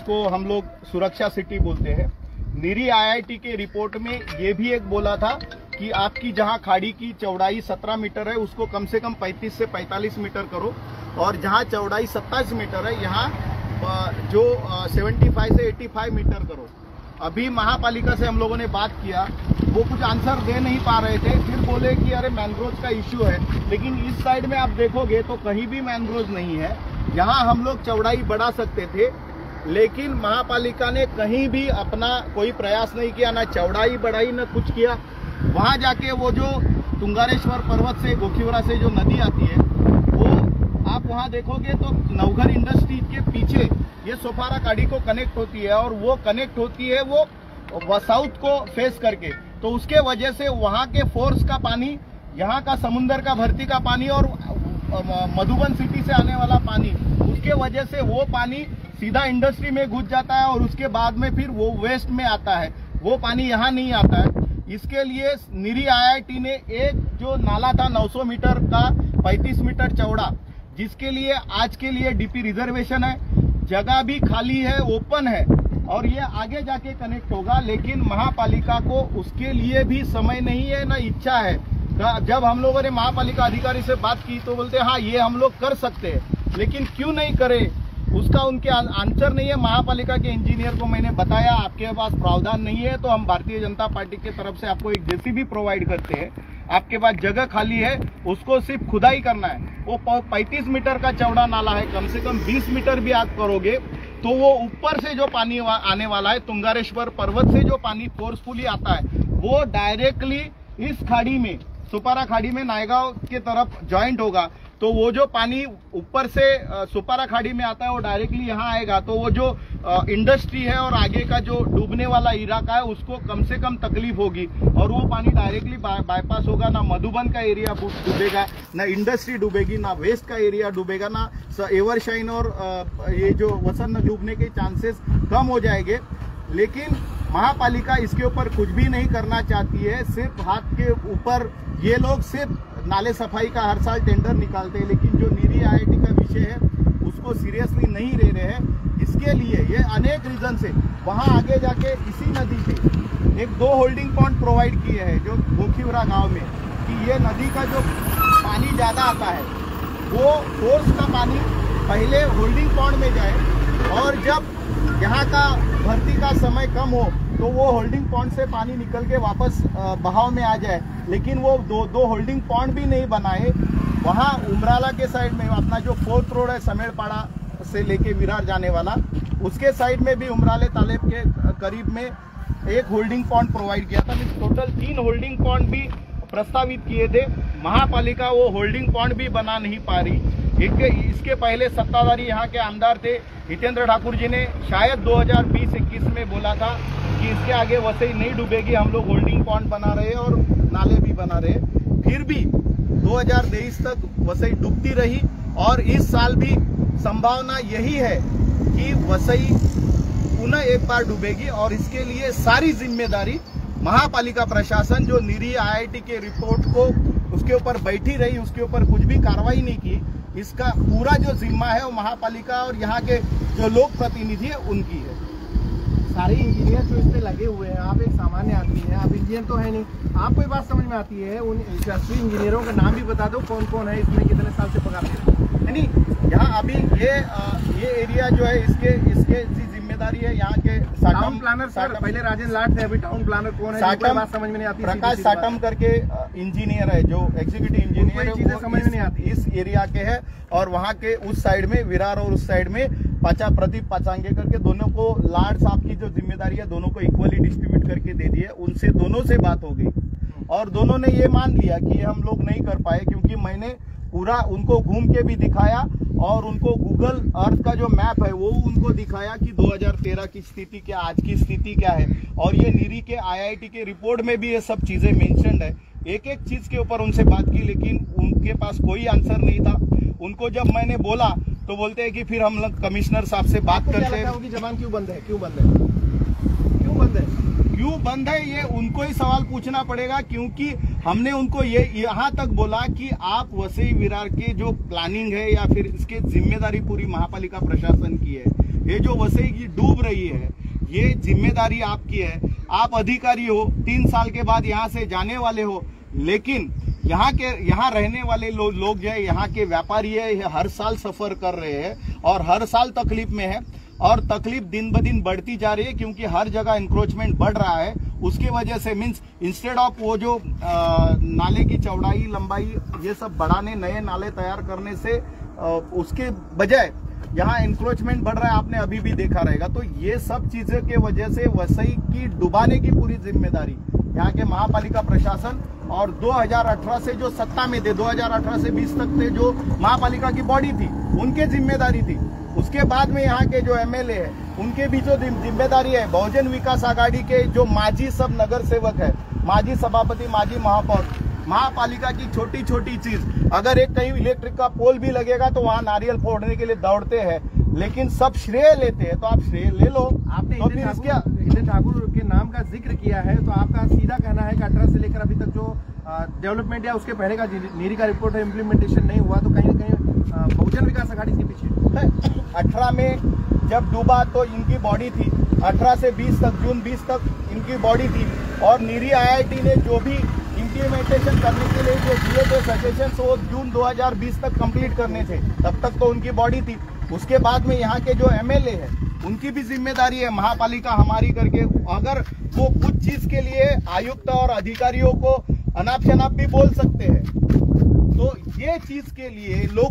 जिसको हम लोग सुरक्षा सिटी बोलते हैं। नीरी आईआईटी के रिपोर्ट में ये भी एक बोला था कि आपकी जहां खाड़ी की चौड़ाई 17 मीटर है उसको कम से कम 35 से 45 मीटर करो, और जहां चौड़ाई 27 मीटर है यहाँ जो 75 से 85 मीटर करो। अभी महापालिका से हम लोगों ने बात किया, वो कुछ आंसर दे नहीं पा रहे थे। फिर बोले कि अरे मैंग्रोव का इश्यू है, लेकिन इस साइड में आप देखोगे तो कहीं भी मैंग्रोव नहीं है। यहाँ हम लोग चौड़ाई बढ़ा सकते थे, लेकिन महापालिका ने कहीं भी अपना कोई प्रयास नहीं किया, ना चौड़ाई बढ़ाई न कुछ किया। वहां जाके वो जो तुंगारेश्वर पर्वत से गोखीवरा से जो नदी आती है, वो आप वहां देखोगे तो नवघर इंडस्ट्री के पीछे ये सोपारा खाड़ी को कनेक्ट होती है, और वो कनेक्ट होती है वो साउथ को फेस करके। तो उसके वजह से वहां के फोर्स का पानी, यहाँ का समुन्द्र का भर्ती का पानी और मधुबन सिटी से आने वाला पानी, उसके वजह से वो पानी सीधा इंडस्ट्री में घुस जाता है और उसके बाद में फिर वो वेस्ट में आता है। वो पानी यहाँ नहीं आता है। इसके लिए नीरी आईआईटी ने एक जो नाला था 900 मीटर का 35 मीटर चौड़ा, जिसके लिए आज के लिए डीपी रिजर्वेशन है, जगह भी खाली है, ओपन है, और ये आगे जाके कनेक्ट होगा। लेकिन महापालिका को उसके लिए भी समय नहीं है, ना इच्छा है। जब हम लोगों ने महापालिका अधिकारी से बात की तो बोलते हाँ ये हम लोग कर सकते हैं, लेकिन क्यों नहीं करे उसका उनके आंसर नहीं है। महापालिका के इंजीनियर को मैंने बताया आपके पास प्रावधान नहीं है तो हम भारतीय जनता पार्टी की तरफ से आपको एक जेसीबी प्रोवाइड करते हैं, आपके पास जगह खाली है, उसको सिर्फ खुदाई करना है। वो 35 मीटर का चौड़ा नाला है, कम से कम 20 मीटर भी आप करोगे तो वो ऊपर से जो पानी आने वाला है, तुंगारेश्वर पर्वत से जो पानी फोर्सफुली आता है, वो डायरेक्टली इस खाड़ी में, सुपारा खाड़ी में नायगांव के तरफ ज्वाइंट होगा। तो वो जो पानी ऊपर से सुपारा खाड़ी में आता है वो डायरेक्टली यहाँ आएगा। तो वो जो इंडस्ट्री है और आगे का जो डूबने वाला इलाका है उसको कम से कम तकलीफ होगी, और वो पानी डायरेक्टली बाईपास होगा। ना मधुबन का एरिया डूबेगा, ना इंडस्ट्री डूबेगी, ना वेस्ट का एरिया डूबेगा, ना एवरशाइन और ये जो वसंत डूबने के चांसेस कम हो जाएंगे। लेकिन महापालिका इसके ऊपर कुछ भी नहीं करना चाहती है। सिर्फ हाथ के ऊपर ये लोग सिर्फ नाले सफाई का हर साल टेंडर निकालते हैं, लेकिन जो नीरी आईआईटी का विषय है उसको सीरियसली नहीं ले रहे हैं। इसके लिए ये अनेक रीजन से वहां आगे जाके इसी नदी पे एक 2 होल्डिंग पॉइंट प्रोवाइड किए हैं जो गोखीवरा गांव में, कि ये नदी का जो पानी ज्यादा आता है वो फोर्स का पानी पहले होल्डिंग पॉइंट में जाए, और जब यहाँ का भर्ती का समय कम हो तो वो होल्डिंग पॉइंट से पानी निकल के वापस बहाव में आ जाए। लेकिन वो दो होल्डिंग पॉइंट भी नहीं बनाए। वहाँ उमराला के साइड में अपना जो 4th रोड है समेड़पाड़ा से लेके विरार जाने वाला, उसके साइड में भी उमराले तालेब के करीब में एक होल्डिंग पॉइंट प्रोवाइड किया था। टोटल 3 होल्डिंग पॉइंट भी प्रस्तावित किए थे। महापालिका वो होल्डिंग पॉइंट भी बना नहीं पा रही। इसके पहले सत्ताधारी यहाँ के आमदार थे हितेंद्र ठाकुर जी ने शायद 2020-21 में बोला था कि इसके आगे वसई नहीं डूबेगी, हम लोग होल्डिंग पॉइंट बना रहे और नाले भी बना रहे। फिर भी 2023 तक वसई डूबती रही, और इस साल भी संभावना यही है कि वसई पुनः एक बार डूबेगी। और इसके लिए सारी जिम्मेदारी महापालिका प्रशासन जो नीरी आईआईटी के रिपोर्ट को उसके ऊपर बैठी रही, उसके ऊपर कुछ भी कार्रवाई नहीं की, इसका पूरा जो जिम्मा है वो महापालिका और यहाँ के जो लोक प्रतिनिधि है उनकी है। सारे इंजीनियर जो इसमें लगे हुए हैं, आप एक सामान्य आदमी हैं, आप इंजीनियर तो है नहीं, आपको ये बात समझ में आती है उन इंडस्ट्री इंजीनियरों का नाम भी बता दो कौन कौन है, इसमें कितने साल से पगार देते नहीं। यहाँ अभी ये एरिया जो है इसके जिम्मेदारी है यहाँ के टाउन प्लानर। पहले राजेंद्र लाट थे, अभी टाउन प्लानर कौन है, बात समझ में नहीं आती। प्रकाश साटम करके इंजीनियर है जो एग्जीक्यूटिव इंजीनियर है, चीजें समझ में नहीं आती। इस एरिया के है, और वहाँ के उस साइड में विरार और उस साइड में प्रदीप पाचांगे करके दोनों को लाट साहब की जो जिम्मेदारी है दोनों को इक्वली डिस्ट्रीब्यूट करके दे दी है। उनसे दोनों से बात हो गई और दोनों ने ये मान लिया कि हम लोग नहीं कर पाए, क्योंकि मैंने पूरा उनको घूम के भी दिखाया और उनको गूगल अर्थ का जो मैप है वो उनको दिखाया कि 2013 की स्थिति क्या, आज की स्थिति क्या है। और ये नीरी के आईआईटी के रिपोर्ट में भी ये सब चीजें मेंशन्ड है। एक एक चीज के ऊपर उनसे बात की, लेकिन उनके पास कोई आंसर नहीं था। उनको जब मैंने बोला तो बोलते हैं कि फिर हम लोग कमिश्नर साहब से बात करते हैं। जबान क्यों बंद है, क्यों बंद है, क्यों बंद है, क्यों बंद है, ये उनको ही सवाल पूछना पड़ेगा। क्योंकि हमने उनको ये यहाँ तक बोला कि आप वसई विरार के जो प्लानिंग है या फिर इसके जिम्मेदारी पूरी महापालिका प्रशासन की है, ये जो वसई की डूब रही है, ये जिम्मेदारी आपकी है। आप अधिकारी हो, 3 साल के बाद यहाँ से जाने वाले हो, लेकिन यहाँ रहने वाले लोग जो है, यहाँ के व्यापारी है, ये हर साल सफर कर रहे हैं और हर साल तकलीफ में है, और तकलीफ दिन ब दिन बढ़ती जा रही है क्योंकि हर जगह इंक्रोचमेंट बढ़ रहा है। उसके वजह से मीन्स इंस्टेड ऑफ वो जो नाले की चौड़ाई लंबाई ये सब बढ़ाने, नए नाले तैयार करने से उसके बजाय यहाँ इंक्रोचमेंट बढ़ रहा है। आपने अभी भी देखा रहेगा। तो ये सब चीजें के वजह से वसई की डुबाने की पूरी जिम्मेदारी यहाँ के महापालिका प्रशासन और 2018 से जो सत्ता में थे, 2018 से 20 तक थे जो महापालिका की बॉडी थी, उनके जिम्मेदारी थी। उसके बाद में यहाँ के जो एमएलए है उनके भी जो जिम्मेदारी है। बहुजन विकास आघाड़ी के जो माजी सब नगर सेवक है, माजी सभापति, माजी महापौर, महापालिका की छोटी छोटी चीज, अगर एक कहीं इलेक्ट्रिक का पोल भी लगेगा तो वहाँ नारियल फोड़ने के लिए दौड़ते हैं, लेकिन सब श्रेय लेते हैं। तो आप श्रेय ले लो। आपने तो फिर इसका इंद्र ठाकुर के नाम का जिक्र किया है, तो आपका सीधा कहना है कि 18 से लेकर अभी तक जो डेवलपमेंट या उसके पहले का नीरी का रिपोर्ट है, इम्प्लीमेंटेशन नहीं हुआ, तो कहीं ना कहीं बहुजन विकास आघाड़ी के पीछे है। 18 में जब डूबा तो इनकी बॉडी थी, 18 से 20 तक, जून 20 तक इनकी बॉडी थी, और नीरी आईआईटी ने जो भी इम्प्लीमेंटेशन करने के लिए जो दिए थे सजेशंस, वो जून 2020 तक कंप्लीट करने थे, तब तक तो उनकी बॉडी थी। उसके बाद में यहाँ के जो एमएलए है उनकी भी जिम्मेदारी है महापालिका हमारी करके, अगर वो कुछ चीज के लिए आयुक्त और अधिकारियों को अनाप शनाप भी बोल सकते हैं, तो ये चीज के लिए लोग